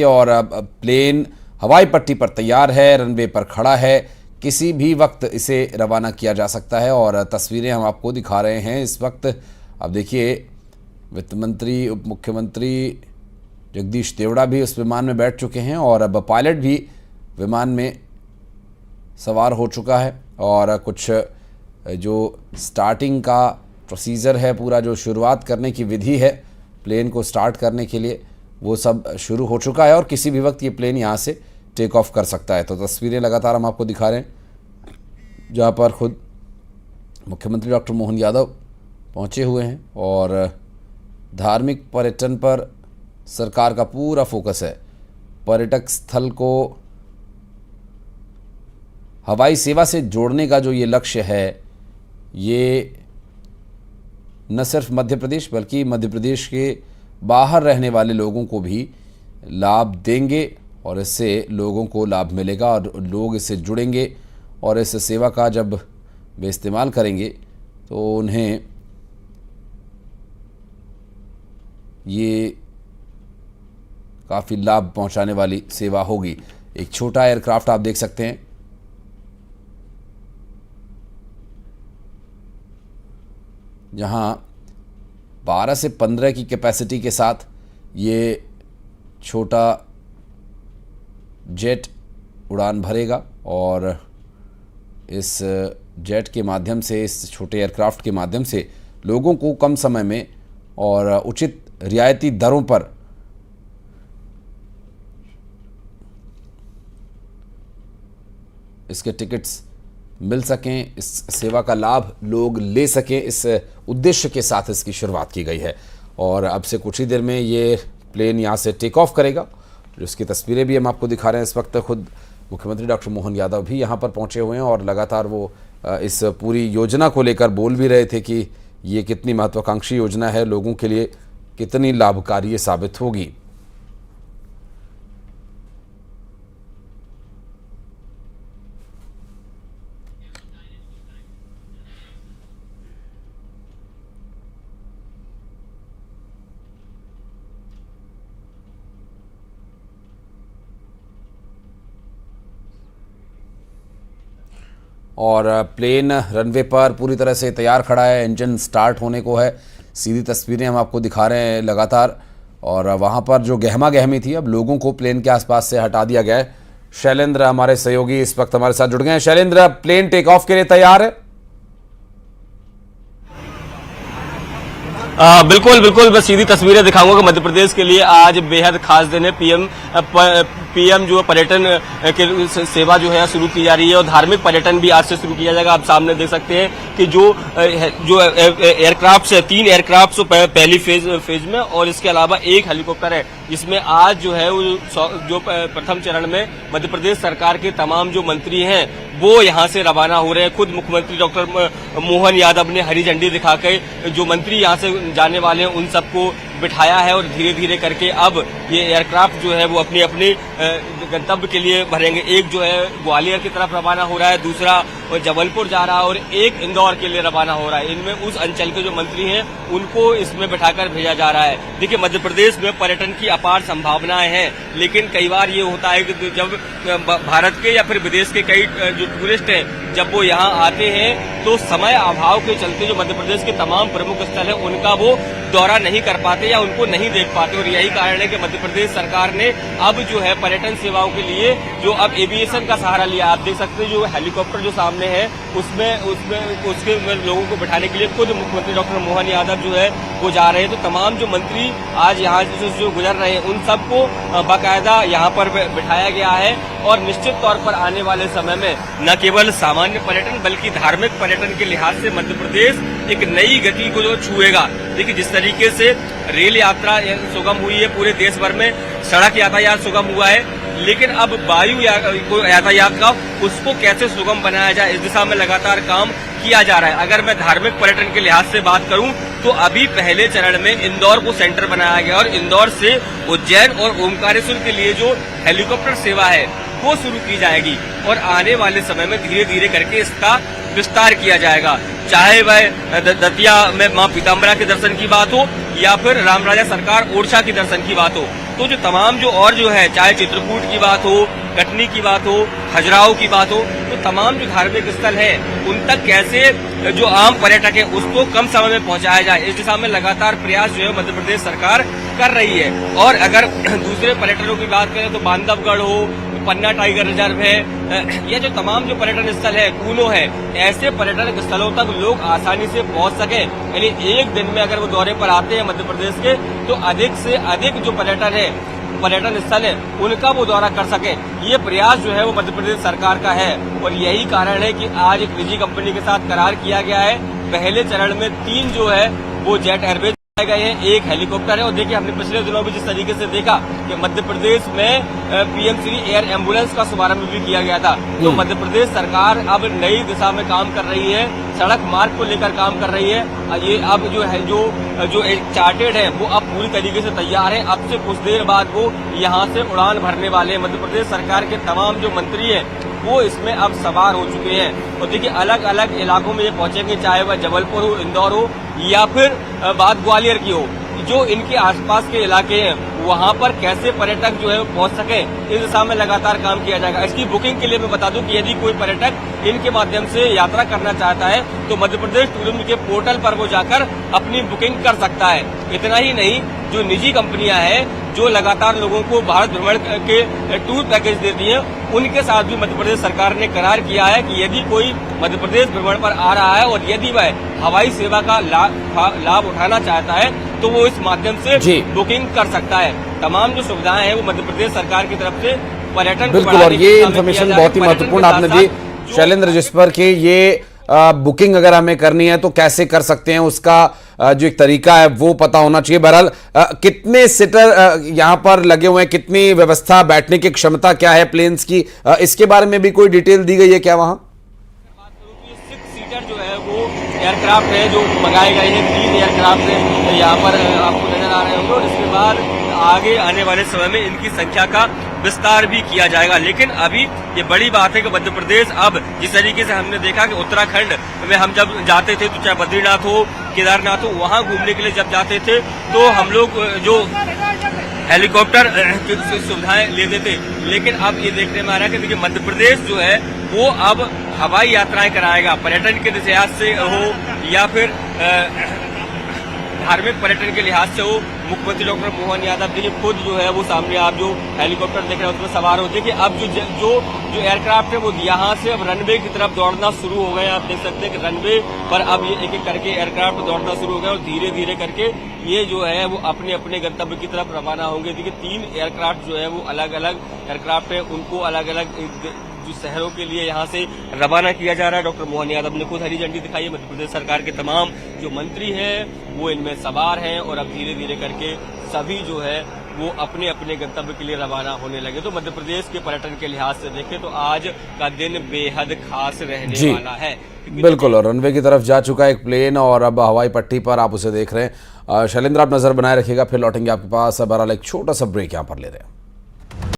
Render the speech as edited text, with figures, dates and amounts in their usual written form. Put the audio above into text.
और अब प्लेन हवाई पट्टी पर तैयार है, रनवे पर खड़ा है, किसी भी वक्त इसे रवाना किया जा सकता है। और तस्वीरें हम आपको दिखा रहे हैं इस वक्त। अब देखिए, वित्त मंत्री, उप मुख्यमंत्री जगदीश देवड़ा भी उस विमान में बैठ चुके हैं और अब पायलट भी विमान में सवार हो चुका है। और कुछ जो स्टार्टिंग का प्रोसीजर है, पूरा जो शुरुआत करने की विधि है प्लेन को स्टार्ट करने के लिए, वो सब शुरू हो चुका है और किसी भी वक्त ये प्लेन यहाँ से टेक ऑफ कर सकता है। तो तस्वीरें लगातार हम आपको दिखा रहे हैं, जहाँ पर खुद मुख्यमंत्री डॉक्टर मोहन यादव पहुँचे हुए हैं और धार्मिक पर्यटन पर सरकार का पूरा फोकस है। पर्यटक स्थल को हवाई सेवा से जोड़ने का जो ये लक्ष्य है, ये न सिर्फ मध्य प्रदेश बल्कि मध्य प्रदेश के बाहर रहने वाले लोगों को भी लाभ देंगे और इससे लोगों को लाभ मिलेगा और लोग इससे जुड़ेंगे और इस सेवा का जब वे इस्तेमाल करेंगे तो उन्हें ये काफ़ी लाभ पहुंचाने वाली सेवा होगी। एक छोटा एयरक्राफ्ट आप देख सकते हैं, जहां 12 से 15 की कैपेसिटी के साथ ये छोटा जेट उड़ान भरेगा और इस जेट के माध्यम से, इस छोटे एयरक्राफ्ट के माध्यम से लोगों को कम समय में और उचित रियायती दरों पर इसके टिकट्स मिल सकें, इस सेवा का लाभ लोग ले सकें, इस उद्देश्य के साथ इसकी शुरुआत की गई है। और अब से कुछ ही देर में ये प्लेन यहाँ से टेक ऑफ करेगा। जिसकी तस्वीरें भी हम आपको दिखा रहे हैं इस वक्त। खुद मुख्यमंत्री डॉक्टर मोहन यादव भी यहाँ पर पहुँचे हुए हैं और लगातार वो इस पूरी योजना को लेकर बोल भी रहे थे कि ये कितनी महत्वाकांक्षी योजना है, लोगों के लिए कितनी लाभकारी ये साबित होगी। और प्लेन रनवे पर पूरी तरह से तैयार खड़ा है, इंजन स्टार्ट होने को है। सीधी तस्वीरें हम आपको दिखा रहे हैं लगातार। और वहाँ पर जो गहमा गहमी थी, अब लोगों को प्लेन के आसपास से हटा दिया गया है। शैलेंद्र हमारे सहयोगी इस वक्त हमारे साथ जुड़ गए हैं। शैलेंद्र, प्लेन टेक ऑफ के लिए तैयार है? बिल्कुल बिल्कुल, मैं सीधी तस्वीरें दिखाऊंगा कि मध्य प्रदेश के लिए आज बेहद खास दिन है। पीएम जो पर्यटन की सेवा जो है शुरू की जा रही है और धार्मिक पर्यटन भी आज से शुरू किया जाएगा। आप सामने देख सकते हैं कि जो एयरक्राफ्ट है, 3 एयरक्राफ्ट पहली फेज में और इसके अलावा एक हेलीकॉप्टर है, जिसमें आज जो है जो प्रथम चरण में मध्य प्रदेश सरकार के तमाम जो मंत्री हैं वो यहाँ से रवाना हो रहे हैं। खुद मुख्यमंत्री डॉक्टर मोहन यादव ने हरी झंडी दिखाकर जो मंत्री यहाँ से जाने वाले हैं उन सबको बिठाया है और धीरे धीरे करके अब ये एयरक्राफ्ट जो है वो अपनी अपनी गंतव्य के लिए भरेंगे। एक जो है ग्वालियर की तरफ रवाना हो रहा है, दूसरा जबलपुर जा रहा है और एक इंदौर के लिए रवाना हो रहा है। इनमें उस अंचल के जो मंत्री हैं उनको इसमें बिठाकर भेजा जा रहा है। देखिए, मध्य प्रदेश में पर्यटन की अपार संभावनाएं हैं, लेकिन कई बार ये होता है कि जब भारत के या फिर विदेश के कई जो टूरिस्ट हैं जब वो यहाँ आते हैं तो समय अभाव के चलते जो मध्य प्रदेश के तमाम प्रमुख स्थल है उनका वो दौरा नहीं कर पाते या उनको नहीं देख पाते। और यही कारण है कि मध्य प्रदेश सरकार ने अब जो है पर्यटन सेवाओं के लिए जो अब एविएशन का सहारा लिया। आप देख सकते हैं जो हेलीकॉप्टर जो सामने है उसके लोगों को बिठाने के लिए खुद मुख्यमंत्री डॉक्टर मोहन यादव जो है वो जा रहे हैं। तो तमाम जो मंत्री आज यहाँ से जो गुजर रहे हैं उन सबको बाकायदा यहाँ पर बिठाया गया है और निश्चित तौर पर आने वाले समय में न केवल सामान्य पर्यटन बल्कि धार्मिक पर्यटन के लिहाज से मध्य प्रदेश एक नई गति को जो छुएगा। देखिए, जिस तरीके से रेल यात्रा सुगम हुई है पूरे देश भर में, सड़क यातायात सुगम हुआ है, लेकिन अब वायु यातायात का उसको कैसे सुगम बनाया जाए इस दिशा में लगातार काम किया जा रहा है। अगर मैं धार्मिक पर्यटन के लिहाज से बात करूं तो अभी पहले चरण में इंदौर को सेंटर बनाया गया और इंदौर से उज्जैन और ओमकारेश्वर के लिए जो हेलीकॉप्टर सेवा है वो शुरू की जाएगी और आने वाले समय में धीरे धीरे करके इसका विस्तार किया जाएगा। चाहे वह दतिया में मां पीताम्बरा के दर्शन की बात हो या फिर रामराजा सरकार ओरछा की दर्शन की बात हो, तो जो तमाम जो और जो है, चाहे चित्रकूट की बात हो, कटनी की बात हो, खजुराहो की बात हो, तो तमाम जो धार्मिक स्थल है उन तक कैसे जो आम पर्यटक है उसको कम समय में पहुंचाया जाए, इस दिशा में लगातार प्रयास जो है मध्य प्रदेश सरकार कर रही है। और अगर दूसरे पर्यटकों की बात करें तो बांधवगढ़ हो, पन्ना टाइगर रिजर्व है, ये जो तमाम जो पर्यटन स्थल है, कूनो है, ऐसे पर्यटन स्थलों तक लोग आसानी से पहुंच सके, यानी एक दिन में अगर वो दौरे पर आते हैं मध्य प्रदेश के, तो अधिक से अधिक जो पर्यटन स्थल है उनका वो दौरा कर सके। ये प्रयास जो है वो मध्य प्रदेश सरकार का है और यही कारण है कि आज एक निजी कंपनी के साथ करार किया गया है। पहले चरण में 3 जो है वो जेट एयरवेज गए हैं, 1 हेलीकॉप्टर है। और देखिए हमने पिछले दिनों में जिस तरीके से देखा कि मध्य प्रदेश में पीएम श्री एयर एम्बुलेंस का शुभारंभ भी किया गया था। तो मध्य प्रदेश सरकार अब नई दिशा में काम कर रही है, सड़क मार्ग को लेकर काम कर रही है। ये अब जो है जो एक चार्टेड है वो अब पूरी तरीके से तैयार है। अब से कुछ देर बाद वो यहाँ से उड़ान भरने वाले हैं। मध्य प्रदेश सरकार के तमाम जो मंत्री हैं वो इसमें अब सवार हो चुके हैं। और देखिए अलग अलग इलाकों में ये पहुंचेंगे, चाहे वह जबलपुर हो, इंदौर हो या फिर बात ग्वालियर की हो। जो इनके आसपास के इलाके हैं वहां पर कैसे पर्यटक जो है पहुंच सके, इस दिशा में लगातार काम किया जाएगा। इसकी बुकिंग के लिए मैं बता दूं कि यदि कोई पर्यटक इनके माध्यम से यात्रा करना चाहता है तो मध्य प्रदेश टूरिज्म के पोर्टल पर वो जाकर अपनी बुकिंग कर सकता है। इतना ही नहीं, जो निजी कंपनियां हैं जो लगातार लोगों को भारत भ्रमण के टूर पैकेज देती हैं, उनके साथ भी मध्य प्रदेश सरकार ने करार किया है कि यदि कोई मध्य प्रदेश भ्रमण पर आ रहा है और यदि वह हवाई सेवा का लाभ उठाना चाहता है तो वो इस माध्यम से बुकिंग कर सकता है। तमाम जो सुविधाएं हैं वो मध्य प्रदेश सरकार की तरफ से पर्यटन बिल्कुल। और ये इन्फॉर्मेशन बहुत ही महत्वपूर्ण आपने दी शैलेंद्र, जिस पर कि ये बुकिंग अगर हमें करनी है तो कैसे कर सकते हैं, उसका जो एक तरीका है वो पता होना चाहिए। बहरहाल कितने सीटर यहाँ पर लगे हुए हैं, कितनी व्यवस्था, बैठने की क्षमता क्या है प्लेन्स की, इसके बारे में भी कोई डिटेल दी गई है क्या वहाँ? 6 सीटर जो है वो एयरक्राफ्ट है जो मंगाए गए हैं। 3 एयरक्राफ्ट है यहाँ पर आपको नजर आ रहे होंगे और इसके बाद आगे आने वाले समय में इनकी संख्या का विस्तार भी किया जाएगा। लेकिन अभी ये बड़ी बात है कि मध्य प्रदेश अब जिस तरीके से हमने देखा कि उत्तराखंड में हम जब जाते थे तो चाहे बद्रीनाथ हो, केदारनाथ हो, वहां घूमने के लिए जब जाते थे तो हम लोग जो हेलीकॉप्टर की सुविधाएं लेते थे, लेकिन अब ये देखने में आ रहा है कि देखिए मध्य प्रदेश जो है वो अब हवाई यात्राएं कराएगा, पर्यटन के लिहाज से हो या फिर धार्मिक पर्यटन के लिहाज से हो। मुख्यमंत्री डॉक्टर मोहन यादव देखिए खुद जो है वो सामने आप जो हेलीकॉप्टर देख रहे हैं उसमें सवार हो। देखिए अब जो एयरक्राफ्ट है वो यहाँ से अब रनवे की तरफ दौड़ना शुरू हो गए। आप देख सकते हैं कि रनवे पर अब ये एक एक करके एयरक्राफ्ट दौड़ना शुरू हो गए और धीरे धीरे करके ये जो है वो अपने अपने गंतव्य की तरफ रवाना होंगे। देखिए 3 एयरक्राफ्ट जो है वो अलग अलग एयरक्राफ्ट है, उनको अलग अलग जो शहरों के लिए यहाँ से रवाना किया जा रहा है। डॉक्टर मोहन यादव ने खुद हरी झंडी दिखाई है। मध्य प्रदेश सरकार के तमाम जो मंत्री हैं वो इनमें सवार हैं और अब धीरे धीरे करके सभी जो है वो अपने अपने गंतव्य के लिए रवाना होने लगे। तो मध्य प्रदेश के पर्यटन के लिहाज से देखें तो आज का दिन बेहद खास रहने वाला है। बिल्कुल, और रनवे की तरफ जा चुका है एक प्लेन और अब हवाई पट्टी पर आप उसे देख रहे हैं। शैलेंद्र, आप नजर बनाए रखिएगा, फिर लौटेंगे आपके पास। बहरहाल एक छोटा सा ब्रेक यहाँ पर ले रहे हैं।